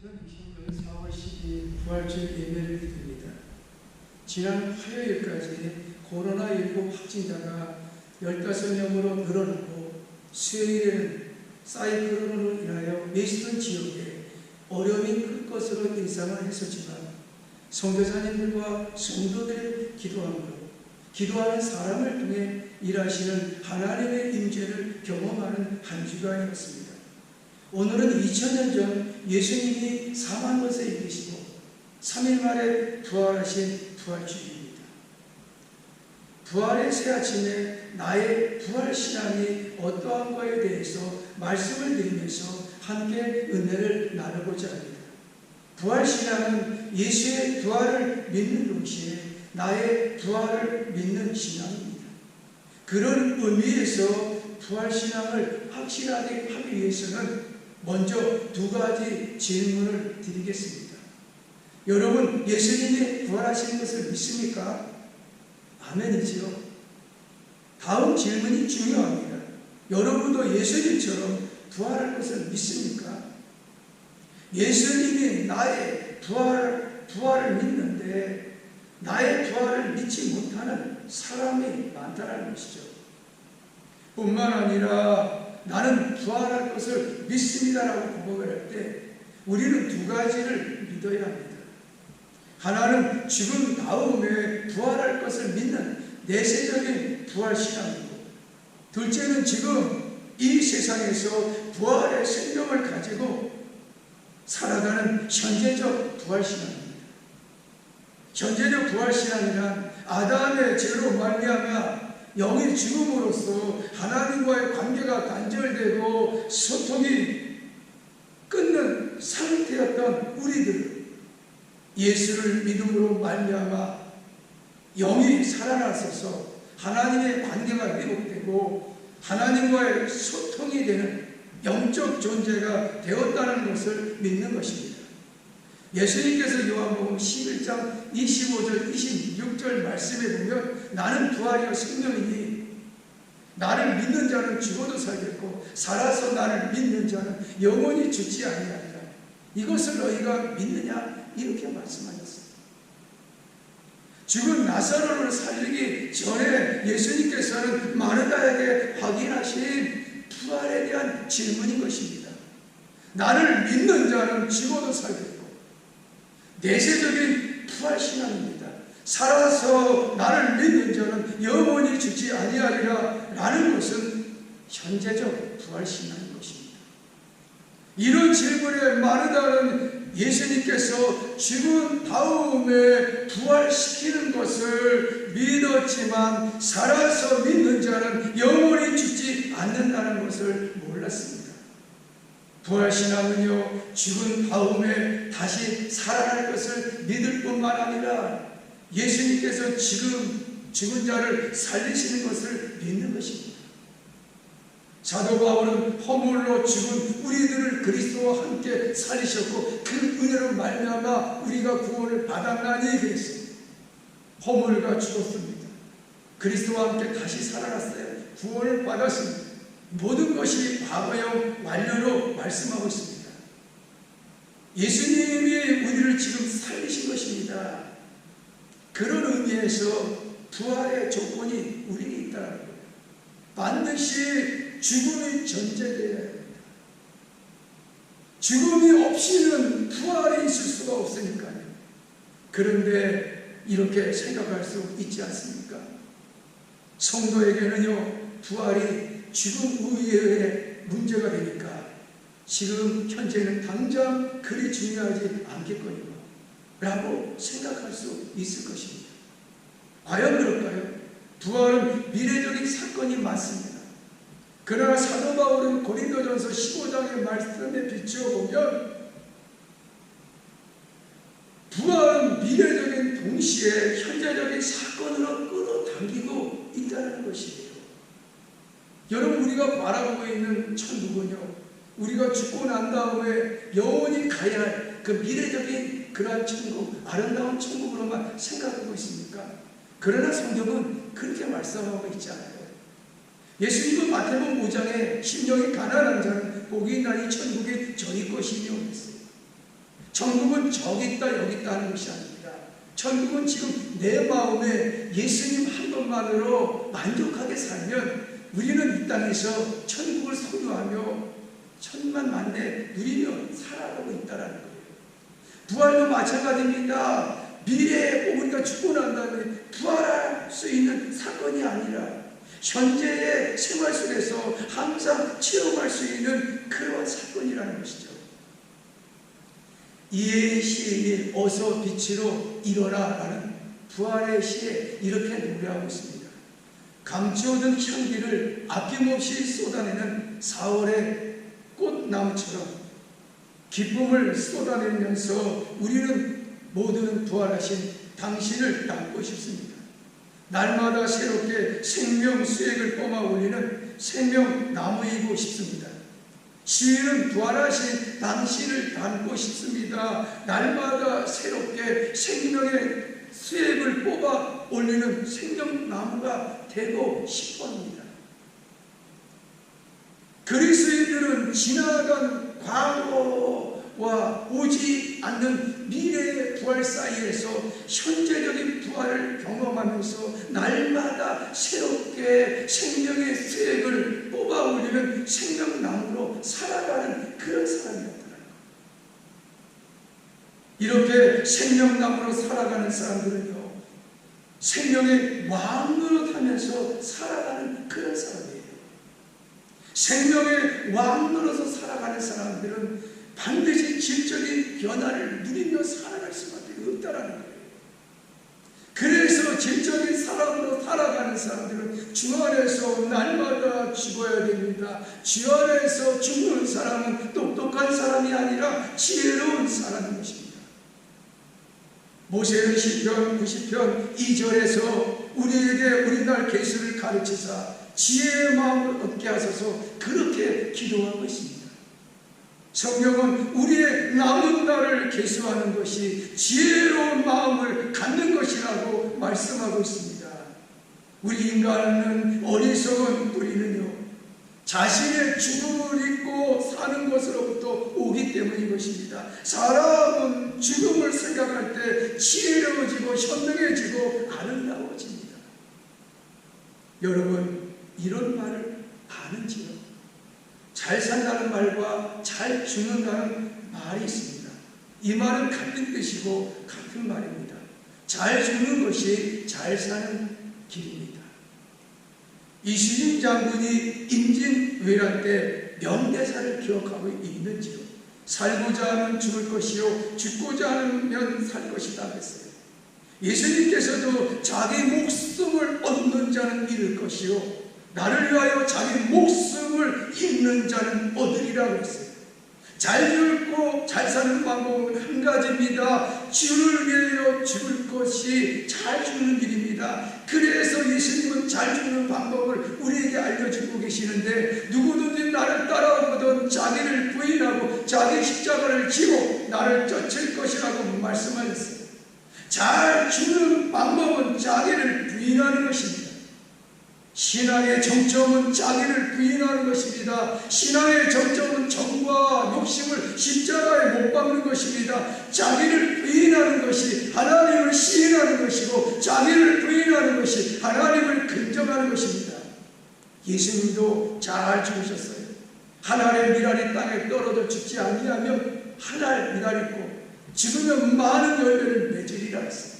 2020년 4월 12일 부활절 예배를 드립니다. 지난 화요일까지 코로나19 확진자가 15명으로 늘어나고 수요일에는 사이클론으로 인하여 메시던 지역에 어려움이 클 것으로 예상을 했었지만 선교사님들과 성도들의 기도함으로 기도하는 사람을 통해 일하시는 하나님의 임재를 경험하는 한 주간이었습니다. 오늘은 2000년 전 예수님이 사망 것에 이기시고 3일 만에 부활하신 부활주일입니다. 부활의 새 아침에 나의 부활신앙이 어떠한가에 대해서 말씀을 드리면서 함께 은혜를 나누고자 합니다. 부활신앙은 예수의 부활을 믿는 동시에 나의 부활을 믿는 신앙입니다. 그런 의미에서 부활신앙을 확실하게 하기 위해서는 먼저 두 가지 질문을 드리겠습니다. 여러분, 예수님이 부활하신 것을 믿습니까? 아멘이지요. 다음 질문이 중요합니다. 여러분도 예수님처럼 부활할 것을 믿습니까? 예수님이 나의 부활을 믿는데 나의 부활을 믿지 못하는 사람이 많다는 것이죠. 뿐만 아니라 나는 부활할 것을 믿습니다라고 고백을 할 때 우리는 두 가지를 믿어야 합니다. 하나는 죽음 다음에 부활할 것을 믿는 내세적인 부활신앙이고, 둘째는 지금 이 세상에서 부활의 생명을 가지고 살아가는 현재적 부활신앙입니다. 현재적 부활신앙이란 아담의 죄로 말미암아 영이 죽음으로써 하나님과의 관계가 단절되고 소통이 끊는 상태였던 우리들, 예수를 믿음으로 말미암아 영이 살아나서서 하나님의 관계가 회복되고 하나님과의 소통이 되는 영적 존재가 되었다는 것을 믿는 것입니다. 예수님께서 요한복음 11장 25절 26절 말씀에 보면 나는 부활이요 생명이니 나를 믿는 자는 죽어도 살겠고 살아서 나를 믿는 자는 영원히 죽지 아니하리라. 이것을 너희가 믿느냐? 이렇게 말씀하셨습니다. 죽은 나사로를 살리기 전에 예수님께서는 마르다에게 확인하신 부활에 대한 질문인 것입니다. 나를 믿는 자는 죽어도 살겠고, 내세적인 부활신앙입니다. 살아서 나를 믿는 자는 영원히 죽지 아니하리라 라는 것은 현재적 부활신앙인 것입니다. 이런 질문에 마르다는 예수님께서 죽은 다음에 부활시키는 것을 믿었지만 살아서 믿는 자는 영원히 죽지 않는다는 것을 몰랐습니다. 부활신앙은요, 죽은 다음에 다시 살아날 것을 믿을 뿐만 아니라 예수님께서 지금 죽은 자를 살리시는 것을 믿는 것입니다. 사도 바울은 허물로 죽은 우리들을 그리스도와 함께 살리셨고 그 은혜로 말미암아 우리가 구원을 받았나니 그랬습니다. 허물과 죽었습니다. 그리스도와 함께 다시 살아났어요. 구원을 받았습니다. 모든 것이 과거형 완료로 말씀하고 있습니다. 예수님이 우리를 지금 살리신 것입니다. 그런 의미에서 부활의 조건이 우리에게 있다는 거예요. 반드시 죽음이 전제되어야 합니다. 죽음이 없이는 부활이 있을 수가 없으니까요. 그런데 이렇게 생각할 수 있지 않습니까? 성도에게는요, 부활이 죽음 이후에 문제가 되니까 지금 현재는 당장 그리 중요하지 않겠거니와 라고 생각할 수 있을 것입니다. 과연 그럴까요? 부활은 미래적인 사건이 맞습니다. 그러나 사도 바울은 고린도전서 15장의 말씀에 비추어보면 부활은 미래적인 동시에 현재적인 사건으로 끌어당기고 있다는 것이에요. 여러분, 우리가 바라보고 있는 천국은요, 우리가 죽고 난 다음에 영원히 가야 할 그 미래적인 그러한 천국, 아름다운 천국으로만 생각하고 있습니까? 그러나 성경은 그렇게 말씀하고 있지 않아요. 예수님은 마태복음 5장에 심령이 가난한 자는 복이 있나니 천국이 저희 것이며 했어요. 천국은 저기 있다 여기 있다 하는 것이 아닙니다. 천국은 지금 내 마음에 예수님 한 분만으로 만족하게 살면 우리는 이 땅에서 천국을 소유하며 천만 만대 누리며 살아가고 있다는 거예요. 부활도 마찬가지입니다. 미래에 우리가 죽고 난 다음에 부활할 수 있는 사건이 아니라 현재의 생활 속에서 항상 체험할 수 있는 그런 사건이라는 것이죠. 이해의 시인이 어서 빛으로 일어나라는 부활의 시에 이렇게 노래하고 있습니다. 감추어둔 향기를 아낌없이 쏟아내는 4월의 꽃나무처럼 기쁨을 쏟아내면서 우리는 모두는 부활하신 당신을 닮고 싶습니다. 날마다 새롭게 생명 수액을 뿜어 올리는 생명나무이고 싶습니다. 시인은 부활하신 당신을 닮고 싶습니다. 날마다 새롭게 생명의 수액을 뽑아 올리는 생명나무가 되고 싶어합니다. 그리스도인들은 지나간 과거와 오지 않는 미래의 부활 사이에서 현재적인 부활을 경험하면서 날마다 새롭게 생명의 수액을 뽑아 올리는 생명나무로 살아가는 그런 사람이었더라고요. 이렇게 생명나무로 살아가는 사람들은요, 생명의 왕노릇하면서 살아가는 그런 사람이에요. 생명의 왕노릇서 살아가는 사람들은 반드시 질적인 변화를 누리며 살아갈 수밖에 없다라는 거예요. 그래서 질적인 사람으로 살아가는 사람들은 주 안에서 날마다 죽어야 됩니다. 주 안에서 죽는 사람은 똑똑한 사람이 아니라 지혜로운 사람인 것입니다. 모세는 시편 90편 2절에서 우리에게 우리날 계수를 가르치사 지혜의 마음을 얻게 하소서 그렇게 기도한 것입니다. 성경은 우리의 남은 날을 계수하는 것이 지혜로운 마음을 갖는 것이라고 말씀하고 있습니다. 우리 인간은 어리석은 뿌리는요, 자신의 죽음을 잊고 사는 것으로부터 오기 때문인 것입니다. 사람은 죽음을 생각할 때 지혜로워지고 현명해지고 아름다워집니다. 여러분, 이런 말을 아는지요? 잘 산다는 말과 잘 죽는다는 말이 있습니다. 이 말은 같은 뜻이고 같은 말입니다. 잘 죽는 것이 잘 사는 길입니다. 이순신 장군이 임진왜란 때 명대사를 기억하고 있는지요? 살고자 하면 죽을 것이요 죽고자 하면 살 것이다 했어요. 예수님께서도 자기 목숨을 얻는 자는 잃을 것이요 나를 위하여 자기 목숨을 잃는 자는 얻으리라고 했어요. 잘 죽고 잘 사는 방법은 한 가지입니다. 주를 위하여 죽을 것이 잘 죽는 길입니다. 그래서 예수님은 잘 죽는 방법을 우리에게 알려주고 계시는데, 누구든지 나를 따라오거든 자기를 부인하고 자기 십자가를 지고 나를 쫓을 것이라고 말씀하셨어요. 잘 죽는 방법은 자기를 부인하는 것입니다. 신앙의 정점은 자기를 부인하는 것입니다. 신앙의 정점은 정과 욕심을 십자가에 못 박는 것입니다. 자기를 부인하는 것이 하나님을 시인하는 것이고, 자기를 부인하는 것이 하나님을 긍정하는 것입니다. 예수님도 잘 죽으셨어요. 하나의 미랄이 땅에 떨어져 죽지 아니하면 하나의 미랄이고 죽으면 많은 열매를 맺으리라 했어요.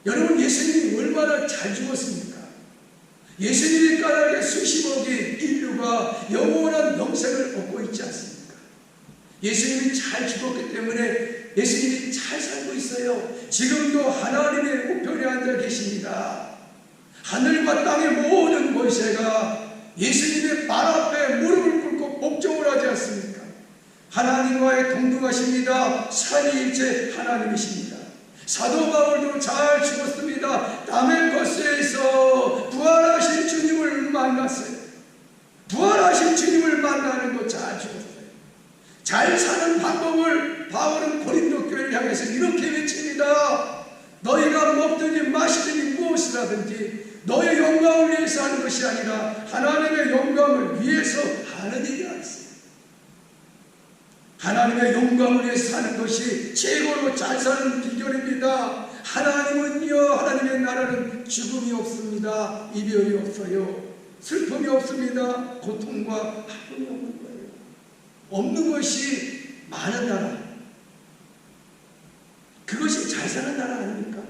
여러분, 예수님이 얼마나 잘 죽었습니까? 예수님이 까닭에 수십억의 인류가 영원한 영생을 얻고 있지 않습니까? 예수님이 잘 죽었기 때문에 예수님이 잘 살고 있어요. 지금도 하나님의 우편에 앉아 계십니다. 하늘과 땅의 모든 권세가 예수님의 발 앞에 무릎을 꿇고 복종을 하지 않습니까? 하나님과의 동등하십니다. 삼위일체 하나님이십니다. 사도 바울도 잘 죽었습니다. 다메섹에서 부활하신 주님을 만났어요. 부활하신 주님을 만나는 거 잘 죽었어요. 잘 사는 방법을 바울은 고린도 교회를 향해서 이렇게 외칩니다. 너희가 먹든지 마시든지 무엇이라든지 너의 영광을 위해서 하는 것이 아니라 하나님의 영광을 위해서 하는 일이라 했어요. 하나님의 영광을 위해서 사는 것이 잘 사는 비결입니다. 하나님은요, 하나님의 나라는 죽음이 없습니다. 이별이 없어요. 슬픔이 없습니다. 고통과 아픔이 없는 거예요. 없는 것이 많은 나라, 그것이 잘 사는 나라 아닙니까?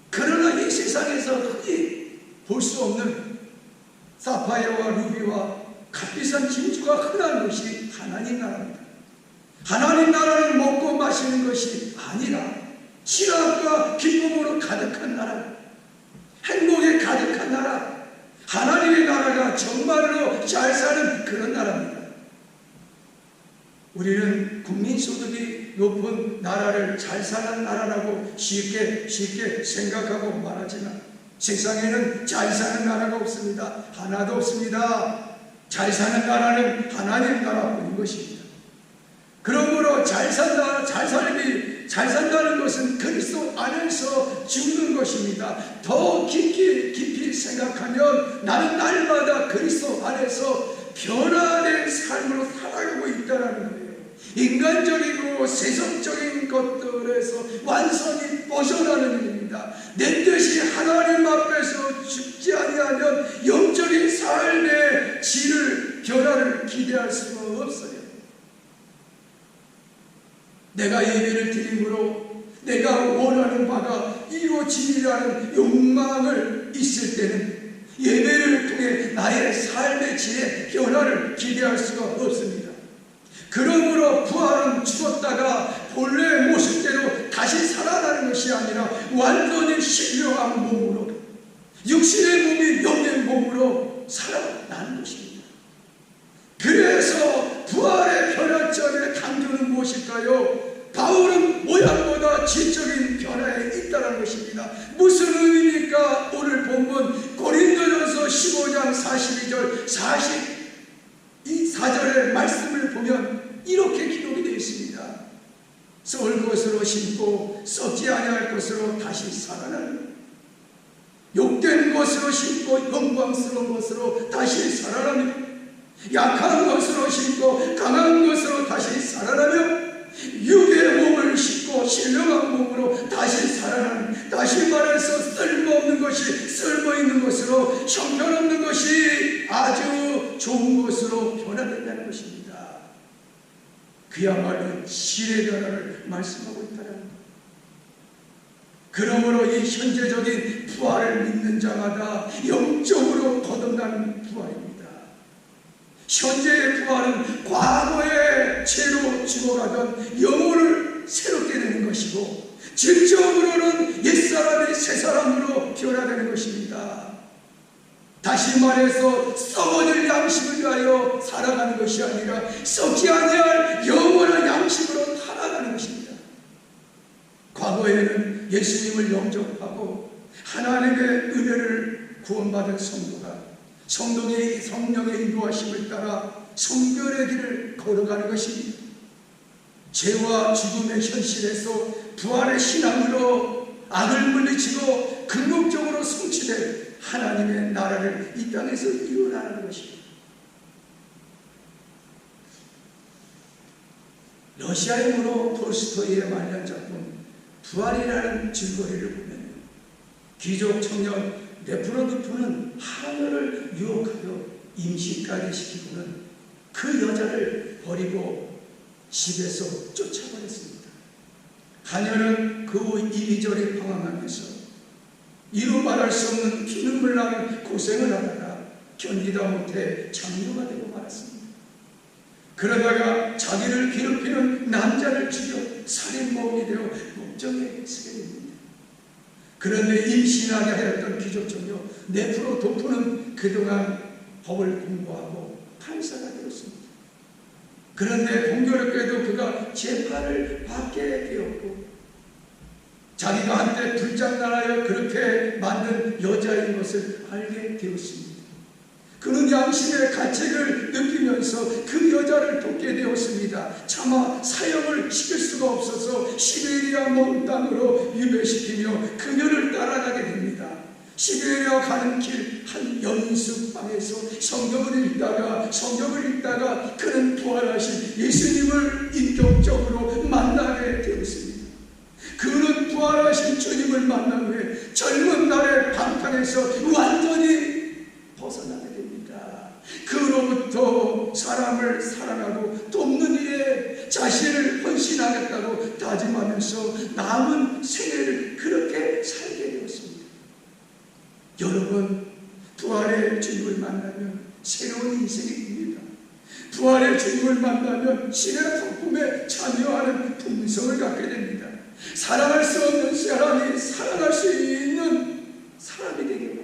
그러나 이 세상에서 흔히 볼 수 없는 사파이어와 루비와 값비싼 진주가 흔한 것이 하나님 나라입니다. 하나님 나라는 먹고 마시는 것이 아니라 신앙과 기쁨으로 가득한 나라, 행복에 가득한 나라, 하나님의 나라가 정말로 잘 사는 그런 나라입니다. 우리는 국민소득이 높은 나라를 잘 사는 나라라고 쉽게 생각하고 말하지만 세상에는 잘 사는 나라가 없습니다. 하나도 없습니다. 잘 사는 나라는 하나님 나라뿐인 것입니다. 그러므로 잘 산다는 것은 그리스도 안에서 죽는 것입니다. 더 깊이 생각하면 나는 날마다 그리스도 안에서 변화된 삶으로 살아가고 있다는 거예요. 인간적이고 세속적인 것들에서 완전히 벗어나는 일입니다. 내 뜻이 하나님 앞에서 죽지 아니하면 영적인 삶의 질을, 변화를 기대할 수가 없어요. 내가 예배를 드림으로 내가 원하는 바가 이루어지리라는 욕망을 있을 때는 예배를 통해 나의 삶의 질의 변화를 기대할 수가 없습니다. 그러므로 부활은 죽었다가 본래의 모습대로 다시 살아나는 것이 아니라 완전히 신령한 몸으로, 육신의 몸이 영의 몸으로 살아나는 것입니다. 그래서 부활의 변화점의 강조는 무엇일까요? 바울은 모양보다 질적인 변화에 있다는 것입니다. 무슨 의미입니까? 오늘 본문 고린도전서 15장 42절 44절의 말씀을 보면 이렇게 기록이 되어 있습니다. 썩을 것으로 심고 썩지 아니할 것으로 다시 살아나는, 욕된 것으로 심고 영광스러운 것으로 다시 살아나며, 약한 것으로 심고 강한 것으로 다시 살아나며, 육의 몸을 싣고 신령한 몸으로 다시 살아나는, 다시 말해서 쓸모없는 것이 쓸모있는 것으로, 형편없는 것이 아주 좋은 것으로 변화된다는 것입니다. 그야말로 질의 변화를 말씀하고 있다는 것. 그러므로 이 현재적인 부활을 믿는 자마다 영적으로 거듭나는 부활입니다. 현재의 부활은 과거의 죄로 죽어가던 영혼을 새롭게 되는 것이고, 질적으로는 옛사람이 새사람으로 변화되는 것입니다. 다시 말해서 썩어질 양식을 위하여 살아가는 것이 아니라 썩지 아니할 영원한 양식으로 살아가는 것입니다. 과거에는 예수님을 영접하고 하나님의 은혜를 구원받은 성령의 인도하심을 따라 성결의 길을 걸어가는 것입니다. 죄와 죽음의 현실에서 부활의 신앙으로 악을 물리치고 궁극적으로 성취된 하나님의 나라를 이 땅에서 이루어나가는 것입니다. 러시아의 문호 톨스토이의 말년 작품 부활이라는 줄거리를 보면 귀족 청년 네프로디프는 하녀를 유혹하여 임신까지 시키고는 그 여자를 버리고 집에서 쫓아버렸습니다. 하녀는 그 후 이리저리 방황하면서 이루 말할 수 없는 피눈물 나는 고생을 하다가 견디다 못해 장녀가 되고 말았습니다. 그러다가 자기를 괴롭히는 남자를 죽여 살인범이 되어 법정에 서게 됩니다. 그런데 임신하게 하였던 귀족청녀 네프로도프는 그동안 법을 공부하고 판사가 되었습니다. 그런데 공교롭게도 그가 재판을 받게 되었고, 자기가 한때 불장난하여 그렇게 만든 여자인 것을 알게 되었습니다. 그는 양심의 가책을 느끼면서 그 여자를 돕게 되었습니다. 차마 사형을 시킬 수가 없어서 시베리아 먼 땅으로 유배시키며 그녀를 따라가게 됩니다. 시베리아 가는 길 한 연습방에서 성경을 읽다가 그는 부활하신 예수님을 인격적으로 만나게 되었습니다. 그는 젊은 날의 방탕에서 완전히 벗어나게 됩니다. 그로부터 사람을 사랑하고 돕는 일에 자신을 헌신하겠다고 다짐하면서 남은 생애를 그렇게 살게 되었습니다. 여러분, 부활의 주님을 만나면 새로운 인생입니다. 부활의 주님을 만나면 신의 성품에 참여하는 품성을 갖게 됩니다. 사랑할 수 없는 사람이 사랑할 수 있는 사람이 되게 됩니다.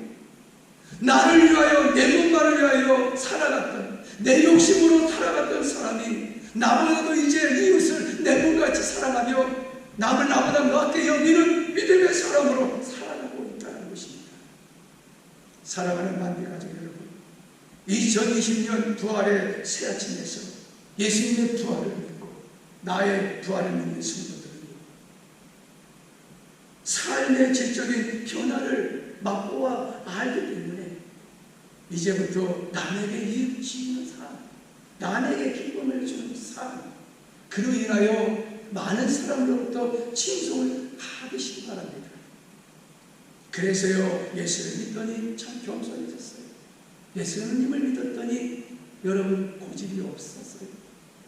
나를 위하여, 내 몸만을 위하여 살아갔던, 내 욕심으로 살아갔던 사람이 나보다도 이제 이웃을 내 몸같이 사랑하며 남을 나보다 낫게 여기는 믿음의 사람으로 살아가고 있다는 것입니다. 사랑하는 만대가족 여러분, 2020년 부활의 새 아침에서 예수님의 부활을 믿고 나의 부활을 믿는 성도들은 삶의 질적인 변화를 맛보아 알기 때문에 이제부터 남에게 이익 주는 삶, 남에게 기쁨을 주는 삶, 그로 인하여 많은 사람으로부터 칭송을 받으시기 바랍니다. 그래서요, 예수를 믿더니 참 겸손해졌어요. 예수님을 믿었더니 여러분 고집이 없었어요.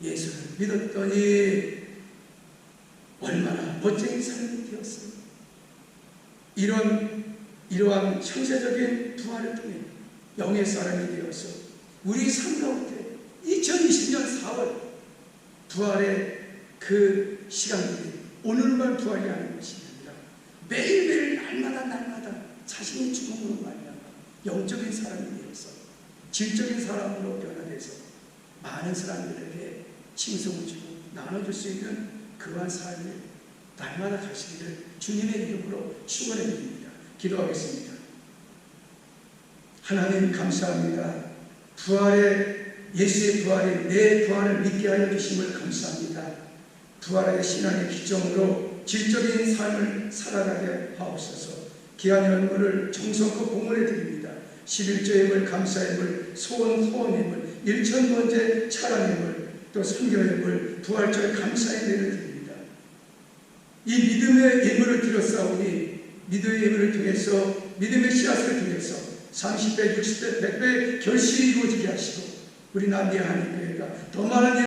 예수를 믿었더니 얼마나 멋쟁이 사람이 되었어요. 이러한 형세적인 부활을 통해 영의 사람이 되어서 우리 삶 가운데 2020년 4월 부활의 그 시간들이 오늘만 부활이 아닌 것이 아니라 매일매일 날마다 자신의 죽음으로 말미암아 영적인 사람이 되어서 질적인 사람으로 변화돼서 많은 사람들에게 칭송을 주고 나눠줄 수 있는 그러한 삶을 날마다 가시기를 주님의 이름으로 축원해 드립니다. 기도하겠습니다. 하나님 감사합니다. 예수의 부활이 내 부활을 믿게 하여 주심을 감사합니다. 부활의 신앙의 기점으로 질적인 삶을 살아가게 하옵소서. 귀한 연물을 정성껏 공헌해 드립니다. 11조임을 감사임을 소원임을 1,000번째 차량임을 또 선교임을 부활절 감사의 예를 드립니다. 이 믿음의 예물을 드렸사오니 믿음의 예물을 통해서 믿음의 씨앗을 통해서 30배, 60배, 100배 결실이 이루어지게 하시고 우리 남미의 하나님교회가 더 많은